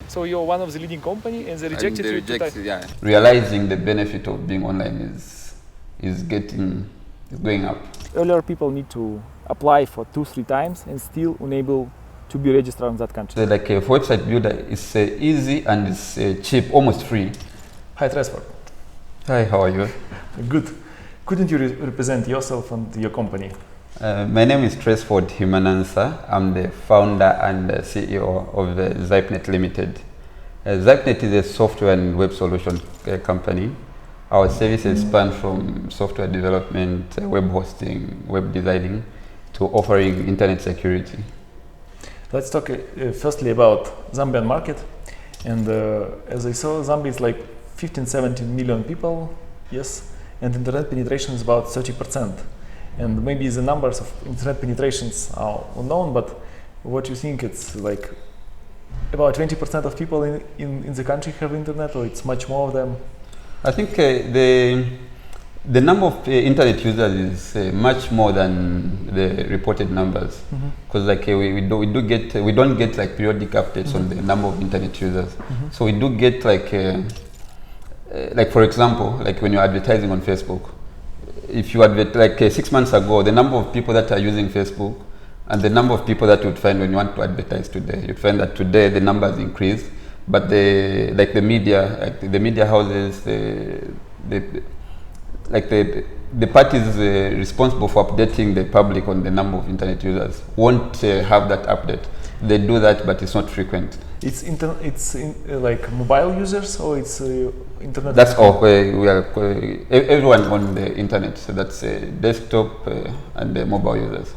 So you're one of the leading company, and they rejected you two times. Yeah. Realizing the benefit of being online is going up. Earlier, people need to apply for 2-3 times and still unable to be registered in that country. So like a website builder is easy and it's cheap, almost free. Hi, Tresford. Hi, how are you? Good. Couldn't you represent yourself and your company? My name is Tresford Himanansa. I'm the founder and CEO of ZICTA Limited. ZICTA is a software and web solution company. Our services span from software development, web hosting, web designing, to offering internet security. Let's talk firstly about Zambian market. And as I saw, Zambia is like 15-17 million people, yes, and internet penetration is about 30%. And maybe the numbers of internet penetrations are unknown, but what you think, it's like about 20% of people in the country have internet, or it's much more of them? I think the number of internet users is much more than the reported numbers, because like we don't get like periodic updates on the number of internet users. So we do get like for example, like when you're advertising on Facebook, if you like 6 months ago, the number of people that are using Facebook and the number of people that you would find when you want to advertise today, you'd find that today the numbers increased, but the media houses, the parties responsible for updating the public on the number of internet users won't have that update. They do that, but it's not frequent. It's like mobile users, or it's internet? That's all. We are everyone on the internet. So that's desktop and mobile users.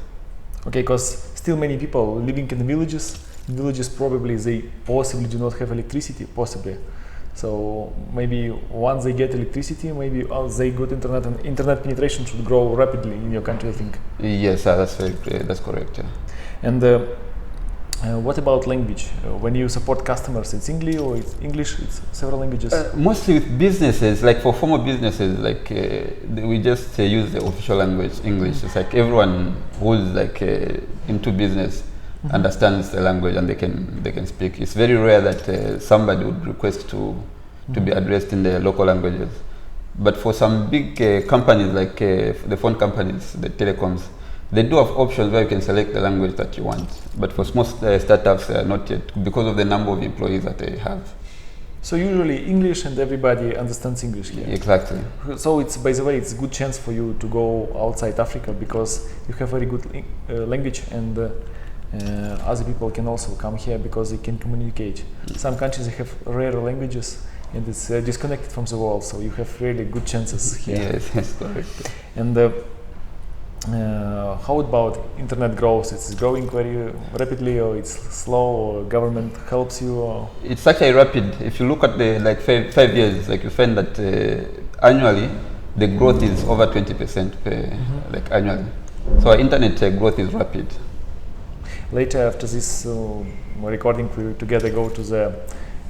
Okay, because still many people living in villages. In villages, probably they possibly do not have electricity, possibly. So maybe once they get electricity, maybe they got internet, and internet penetration should grow rapidly in your country, I think. Yes, that's correct. Yeah. And what about language? When you support customers, it's English, or it's English? It's several languages. Mostly with businesses, like for formal businesses, like we just use the official language, English. It's like everyone who's like into business understands the language and they can speak. It's very rare that somebody would request to be addressed in the local languages. But for some big companies, like the phone companies, the telecoms, they do have options where you can select the language that you want. But for small startups, not yet, because of the number of employees that they have. So usually English, and everybody understands English here. Exactly. So it's, by the way, it's a good chance for you to go outside Africa, because you have very good language, and other people can also come here because they can communicate. Some countries they have rare languages, and it's disconnected from the world, so you have really good chances here. Yes, that's correct. And how about internet growth? It's growing very rapidly, or it's slow, or government helps you? Or? It's actually rapid. If you look at the like 5 years, like you find that annually the growth is over 20% like annually. So our internet growth is rapid. Later, after this recording, we will together go to the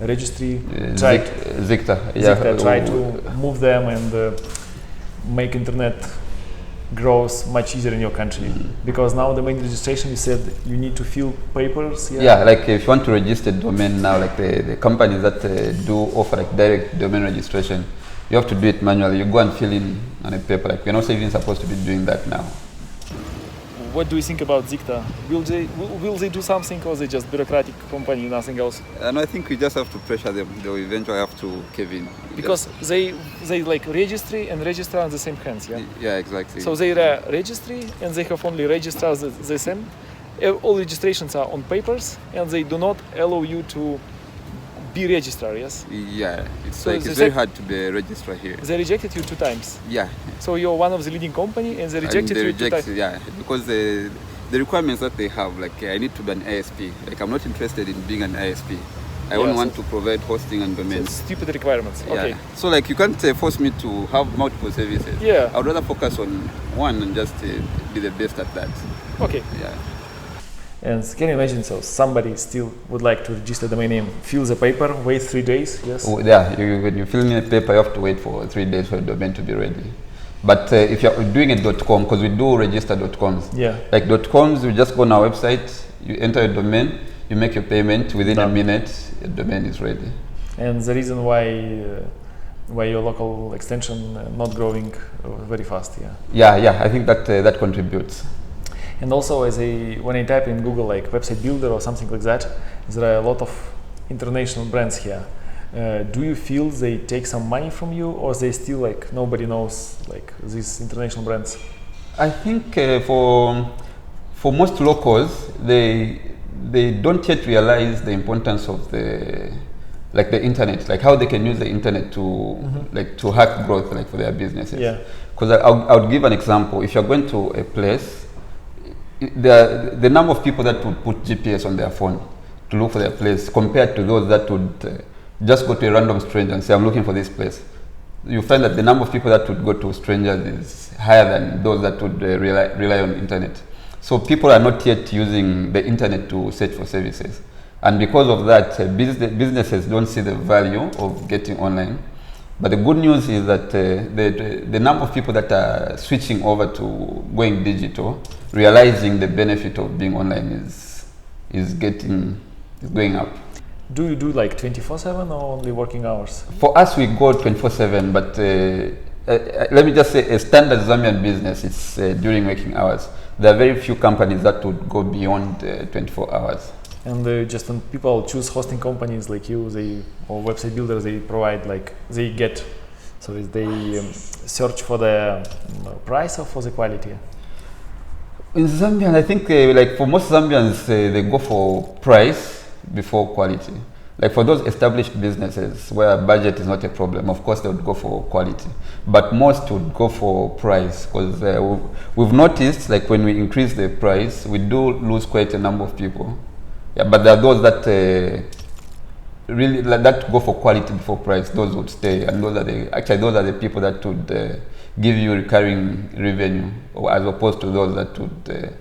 registry, ZICTA, try to move them and make internet growth much easier in your country. Because now the main registration, you said you need to fill papers. Yeah, like if you want to register domain now, like the companies that do offer like direct domain registration, you have to do it manually. You go and fill in on a paper. Like we're not even supposed to be doing that now. What do you think about ZICTA? Will they do something, or they just bureaucratic company, nothing else? And I think we just have to pressure them. They'll eventually have to cave in. Because they like registry and register on the same hands, yeah? Yeah, exactly. So they are registry, and they have only registrars the same. All registrations are on papers, and they do not allow you to be registrar, yes? Yeah, it's very hard to be a registrar here. They rejected you 2 times. Yeah. So you're one of the leading company, and they rejected you 2 times. Yeah, because the requirements that they have, like I need to be an ISP. Like I'm not interested in being an ISP. I only want to provide hosting and domains. So stupid requirements. Yeah. Okay. So like you can't force me to have multiple services. Yeah. I would rather focus on one and just be the best at that. Okay. Yeah. And can you imagine, so somebody still would like to register the domain name, fill the paper, wait 3 days, yes? Oh, yeah, when you fill in a paper, you have to wait for 3 days for the domain to be ready. But if you're doing it .com, because we do register .coms. Yeah. Like .coms, you just go on our website, you enter a domain, you make your payment within a minute, your domain is ready. And the reason why your local extension not growing very fast, Yeah, I think that that contributes. And also, when I type in Google like website builder or something like that, there are a lot of international brands here. Do you feel they take some money from you, or they still like nobody knows like these international brands? I think for most locals, they don't yet realize the importance of the internet, like how they can use the internet to like to hack growth, like for their businesses. Yeah. Because I would give an example. If you're going to a place, the number of people that would put GPS on their phone to look for their place compared to those that would just go to a random stranger and say, I'm looking for this place. You find that the number of people that would go to strangers is higher than those that would rely on internet. So people are not yet using the internet to search for services. And because of that, businesses don't see the value of getting online. But the good news is that the number of people that are switching over to going digital, realizing the benefit of being online is going up. Do you do like 24/7 or only working hours? For us, we go 24/7, but let me just say a standard Zambian business, it's during working hours. There are very few companies that would go beyond 24 hours. And just when people choose hosting companies like you, or website builders, they provide like so they search for the price or for the quality? In Zambia, I think like for most Zambians, they go for price before quality. Like for those established businesses where budget is not a problem, of course they would go for quality. But most would go for price, because we've noticed like when we increase the price, we do lose quite a number of people. Yeah, but there are those that really that go for quality before price. Those would stay, and those are the people that would give you recurring revenue, or as opposed to those that would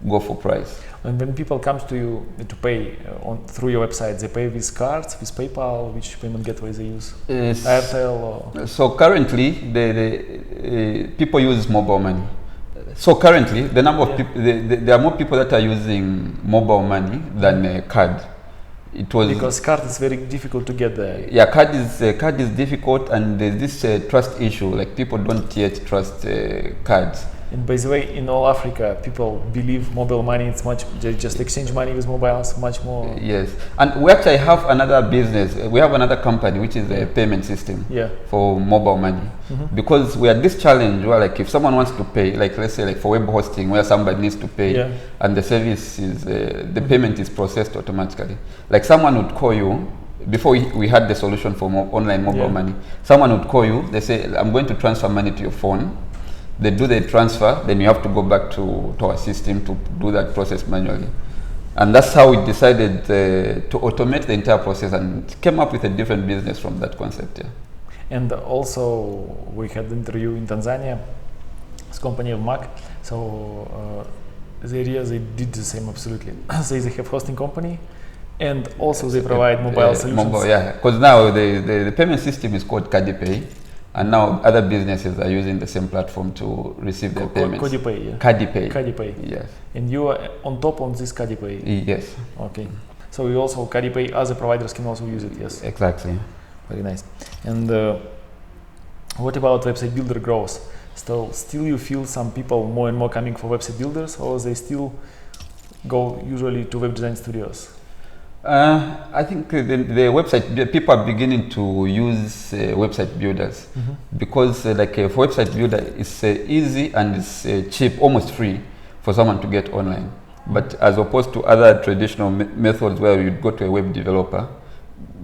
go for price. And when people come to you to pay through your website, they pay with cards, with PayPal, which payment gateway they use? Airtel or? So currently, the people use mobile money. So currently, the number of people, there are more people that are using mobile money than card. Because card is very difficult to get there. Yeah, card is difficult, and there's this trust issue. Like people don't yet trust cards. And by the way, in all Africa, people believe mobile money, they just exchange money with mobiles much more. Yes, and we actually have another business. We have another company which is a payment system for mobile money. Because we had this challenge where, like, if someone wants to pay, like let's say like for web hosting, where somebody needs to pay, and the service is the payment is processed automatically. Like someone would call you. Before we had the solution for online mobile money, someone would call you. They say, "I'm going to transfer money to your phone." They do the transfer, then you have to go back to our system to do that process manually. And that's how we decided to automate the entire process, and came up with a different business from that concept. And also, we had an interview in Tanzania, this company of Mac. So the area they did the same absolutely. They have hosting company, and also they provide mobile solutions. Because now the payment system is called QuadPay. And now other businesses are using the same platform to receive their payments. QuadPay, QuadPay. Yes. And you are on top of this QuadPay? Yes. Okay. So you also, QuadPay, other providers can also use it, yes? Exactly. Very nice. And what about website builder growth? Still you feel some people more and more coming for website builders, or they still go usually to web design studios? I think the website, people are beginning to use website builders because for website builder, it's easy and it's cheap, almost free for someone to get online. But as opposed to other traditional methods where you'd go to a web developer,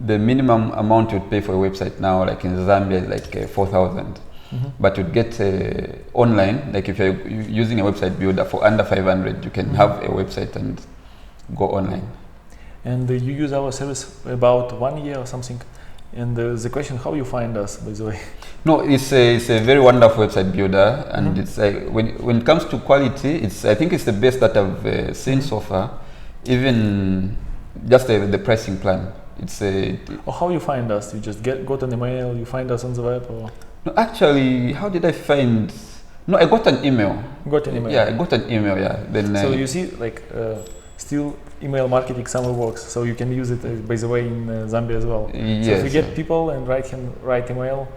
the minimum amount you'd pay for a website now, like in Zambia, is like 4,000. But you'd get online, like if you're using a website builder for under 500, you can have a website and go online. And you use our service about 1 year or something. And the question, how you find us, by the way? No, it's a very wonderful website builder, and it's when it comes to quality, I think it's the best that I've seen so far. Even just the pricing plan. How you find us? You just got an email, you find us on the web, or? No, actually, how did I find? No, I got an email. Got an email. Yeah, I got an email. Yeah. Then. So you see, like. still email marketing somewhere works. So you can use it, by the way, in Zambia as well. Yes. So if you get people and write email,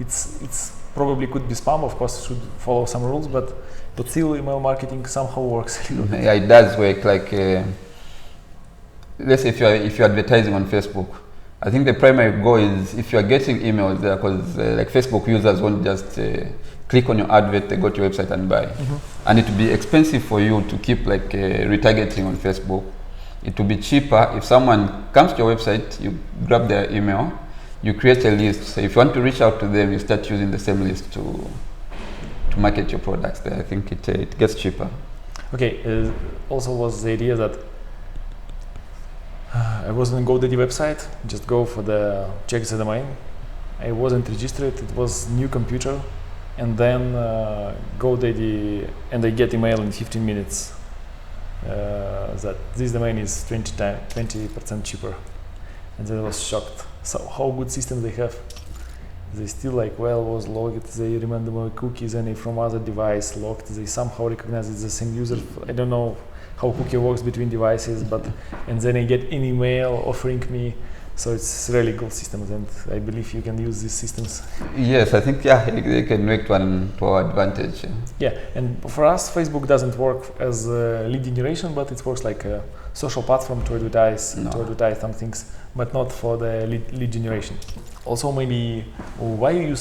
it's probably could be spam. Of course, should follow some rules, but still email marketing somehow works. Yeah, it does work. Like, let's say if you're advertising on Facebook, I think the primary goal is if you are getting emails there, because like Facebook users won't just click on your advert, they go to your website and buy. And it will be expensive for you to keep like retargeting on Facebook. It will be cheaper if someone comes to your website, you grab their email, you create a list. So if you want to reach out to them, you start using the same list to market your products there. I think it gets cheaper. Okay, also was the idea that I was on GoDaddy website, just go for the check the domain. I wasn't registered, it was new computer, and then GoDaddy, and I get email in 15 minutes that this domain is 20% cheaper. And then I was shocked. So how good system they have. They still like, well, was logged, they remember my cookies and from other device logged, they somehow recognize it's the same user. I don't know how cookie works between devices, but and then I get an email offering me, so it's really good systems, and I believe you can use these systems. Yes, I think they can work to our advantage. Yeah, and for us, Facebook doesn't work as a lead generation, but it works like a social platform to advertise some things, but not for the lead generation. Also, maybe why you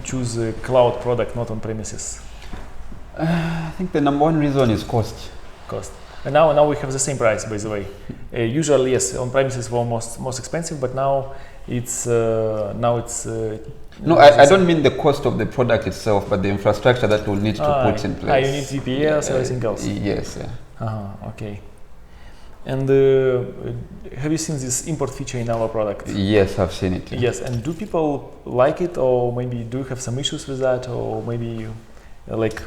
choose a cloud product, not on premises? I think the number one reason is cost. And now we have the same price, by the way. Usually, yes, on premises were most expensive, but now it's No, I don't mean the cost of the product itself, but the infrastructure that we'll need to put in place. You need VPS, everything else. Yes. Okay. And have you seen this import feature in our product? Yes, I've seen it. Yes, and do people like it, or maybe do you have some issues with that, or maybe like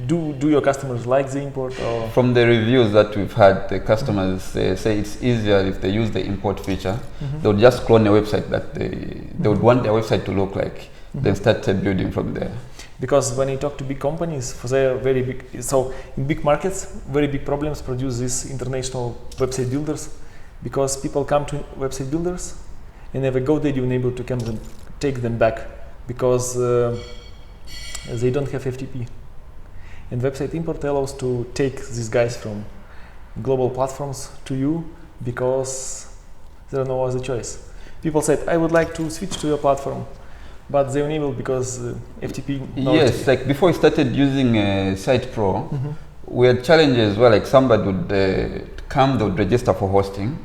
do your customers like the import? Or? From the reviews that we've had, the customers say it's easier if they use the import feature. They would just clone a website that they would want their website to look like, then start building from there. Because when you talk to big companies, for their very big, so in big markets, very big problems produce these international website builders, because people come to website builders and have a GoDaddy unable to take them back because they don't have FTP. And website import allows to take these guys from global platforms to you because there are no other choice. People said, I would like to switch to your platform, but they're unable because FTP. Yes, like before we started using Site.pro, we had challenges where like somebody would come, they would register for hosting,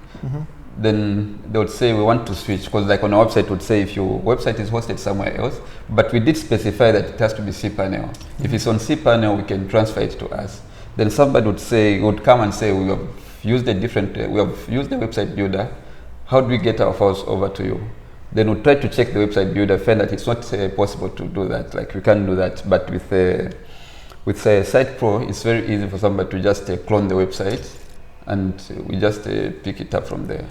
then they would say we want to switch, because like on our website it would say if your website is hosted somewhere else, but we did specify that it has to be cPanel. If it's on cPanel, we can transfer it to us. Then somebody would come and say we have used we have used the website builder. How do we get our files over to you? Then we'll try to check the website builder, find that it's not possible to do that. Like we can't do that. But with Site.pro, it's very easy for somebody to just clone the website, and we just pick it up from there.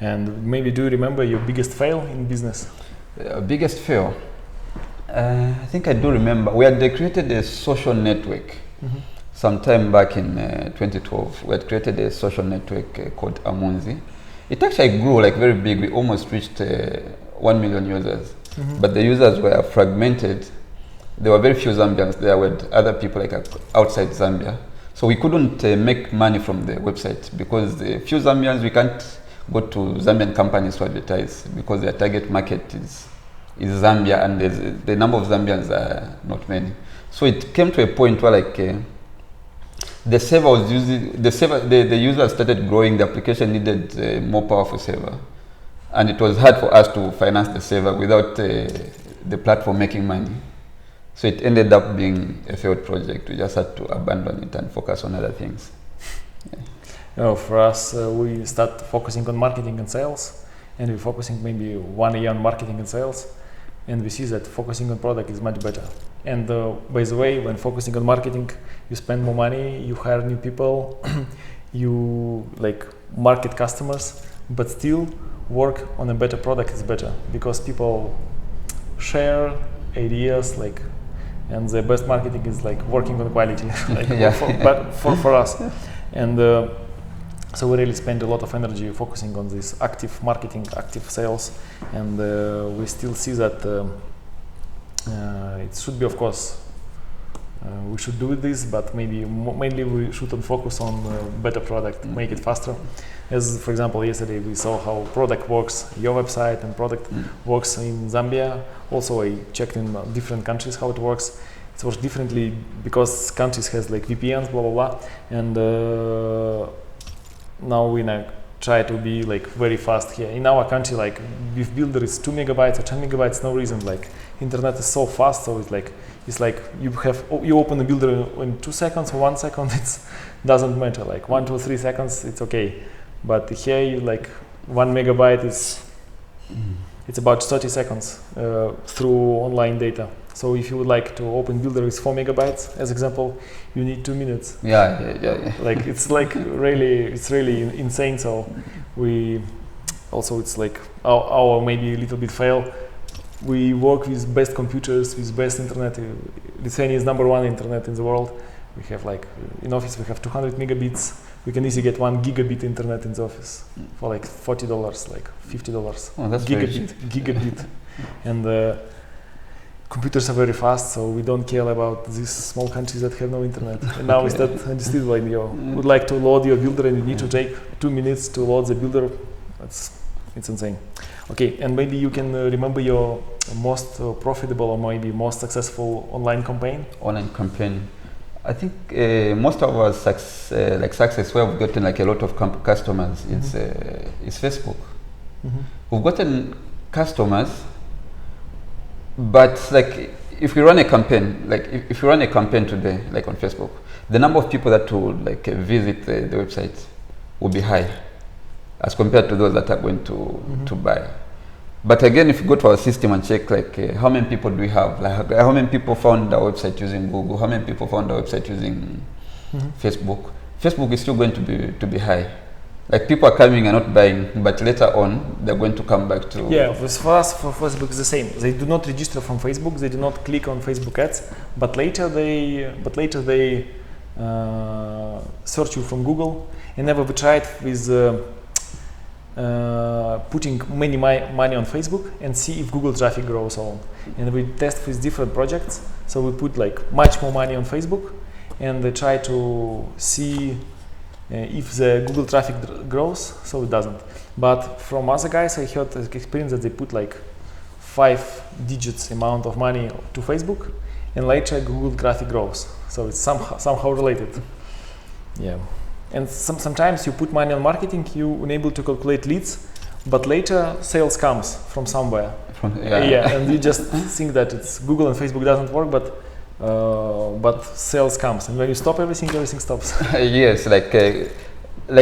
And maybe do you remember your biggest fail in business? Biggest fail? I think I do remember. We had created a social network sometime back in 2012. We had created a social network called Amunzi. It actually grew like very big. We almost reached 1 million users. But the users were fragmented. There were very few Zambians there with other people like outside Zambia. So we couldn't make money from the website because the few Zambians, we can't go to Zambian companies to advertise because their target market is Zambia, and the number of Zambians are not many. So it came to a point where like the server was using, the users started growing, the application needed more powerful server. And it was hard for us to finance the server without the platform making money. So it ended up being a failed project. We just had to abandon it and focus on other things. For us, we start focusing on marketing and sales, and we're focusing maybe 1 year on marketing and sales, and we see that focusing on product is much better. And by the way, when focusing on marketing, you spend more money, you hire new people, you like market customers, but still work on a better product is better because people share ideas and the best marketing is like working on quality, like for us. And so we really spend a lot of energy focusing on this active marketing, active sales, and we still see that it should be, of course, we should do this, but maybe mainly we shouldn't focus on better product, make it faster. As for example, yesterday we saw how product works, your website and product works in Zambia. Also, I checked in different countries how it works. It works differently because countries has like VPNs, blah blah blah, and now we try to be like very fast here. In our country, like if builder is 2 megabytes or 10 megabytes, no reason. Like internet is so fast, so it's like you open a builder in 2 seconds or 1 second. It doesn't matter. Like 1, 2, 3 seconds, it's okay. But here, you like 1 megabyte is it's about 30 seconds through online data. So if you would like to open builder with 4 megabytes, as example, you need 2 minutes. Yeah. Like it's like really insane. So we also, it's like our maybe a little bit fail. We work with best computers, with best internet. Lithuania is #1 internet in the world. We have like in office we have 200 megabits. We can easily get 1 gigabit internet in the office for like $40, like $50. Oh, that's gigabit. And computers are very fast, so we don't care about these small countries that have no internet. And now is that understood when you would like to load your builder and you need to take 2 minutes to load the builder. It's insane. Okay, and maybe you can remember your most profitable or maybe most successful online campaign? Online campaign. I think most of our success where we've gotten like a lot of customers is Facebook. We've gotten customers, but like if we run a campaign, like if you run a campaign today, like on Facebook, the number of people that would like visit the website will be high as compared to those that are going to buy. But again, if you go to our system and check like how many people do we have, like how many people found our website using Google, how many people found our website using Facebook, Facebook is still going to be high. Like people are coming and not buying, but later on they're going to come back to. Yeah, for us, for Facebook is the same. They do not register from Facebook. They do not click on Facebook ads, but later they search you from Google. And never we tried with putting many money on Facebook and see if Google traffic grows on. And we test with different projects. So we put like much more money on Facebook, and they try to see if the Google traffic grows. So it doesn't. But from other guys, I heard the experience that they put like 5 digits amount of money to Facebook, and later Google traffic grows. So it's somehow related. Yeah. And sometimes you put money on marketing, you unable to calculate leads, but later sales comes from somewhere. And you just think that it's Google and Facebook doesn't work, but sales comes, and when you stop everything stops. Yes, like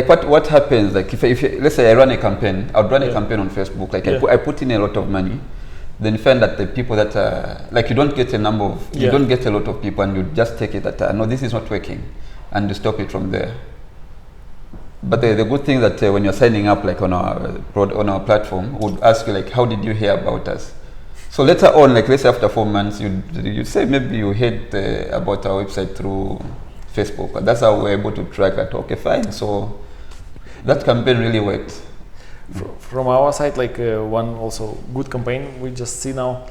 what happens? Like if let's say I run a campaign, I would run a campaign on Facebook. Like I put in a lot of money, then you find that the people that are like you don't get a number of you don't get a lot of people, and you just take it that no, this is not working, and you stop it from there. But the good thing that when you're signing up like on our platform, would ask you like, how did you hear about us? So later on, like let's say after 4 months, you say maybe you heard about our website through Facebook. And that's how we're able to track that. Okay, fine. So that campaign really worked. From our side, like one also good campaign we just see now,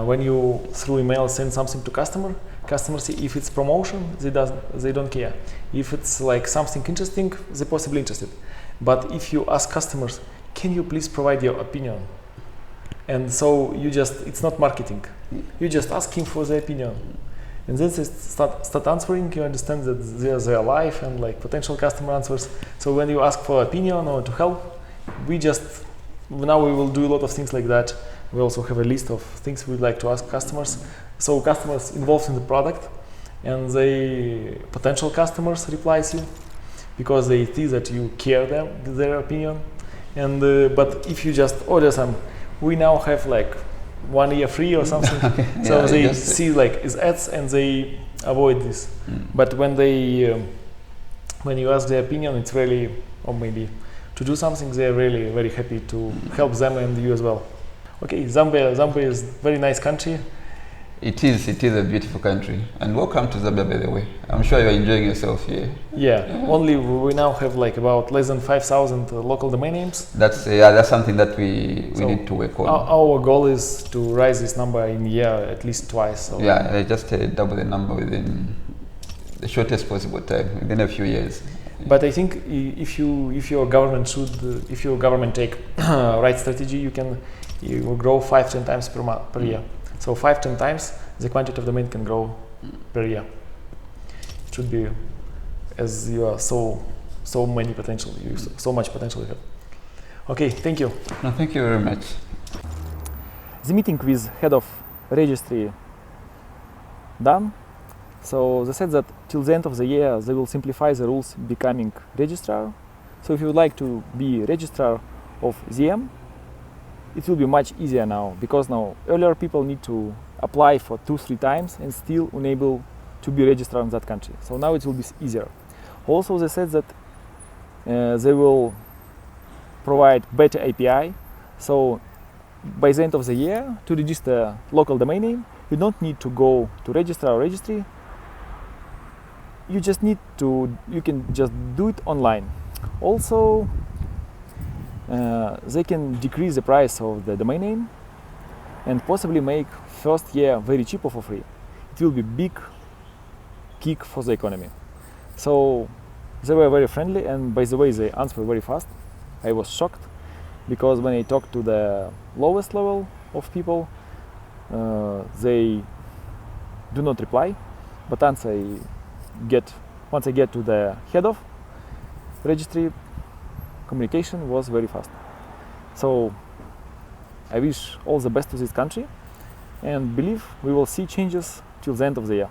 when you through email send something to customers see if it's promotion, they don't care. If it's like something interesting, they're possibly interested. But if you ask customers, can you please provide your opinion? And so it's not marketing. You just ask him for the opinion. And then they start answering, you understand that they're their life and like potential customer answers. So when you ask for opinion or to help, now we will do a lot of things like that. We also have a list of things we'd like to ask customers. So customers involved in the product, and potential customers replies you because they see that you care their opinion. And but if you just order some, we now have like 1 year free or something. So they see like is ads and they avoid this. But when you ask their opinion, it's really, or maybe to do something, they're really very happy to help them and you as well. Okay, Zambia is very nice country. It is a beautiful country, and welcome to Zambia, by the way. I'm sure you're enjoying yourself here. Yeah, only we now have like about less than 5,000 local domain names. That's something that we need to work on. Our goal is to rise this number in a year at least twice. So yeah, just double the number within the shortest possible time, within a few years. But I think if your government take right strategy, you will grow 5-10 times per year. So 5-10 times the quantity of domain can grow per year. It should be, as you are so much potential you have. Okay, thank you. No, thank you very much. The meeting with head of registry done. So they said that till the end of the year they will simplify the rules becoming registrar. So if you would like to be registrar of ZM, it will be much easier now, because now earlier people need to apply for 2-3 times and still unable to be registered in that country. So now it will be easier. Also they said that they will provide better API. So by the end of the year, to register local domain name, you don't need to go to registrar or registry. You can just do it online. Also, they can decrease the price of the domain name and possibly make first year very cheap or for free. It will be big kick for the economy. So they were very friendly, and by the way they answered very fast. I was shocked, because when I talked to the lowest level of people, they do not reply, but once I get to the head of registry, communication was very fast. So I wish all the best to this country and believe we will see changes till the end of the year.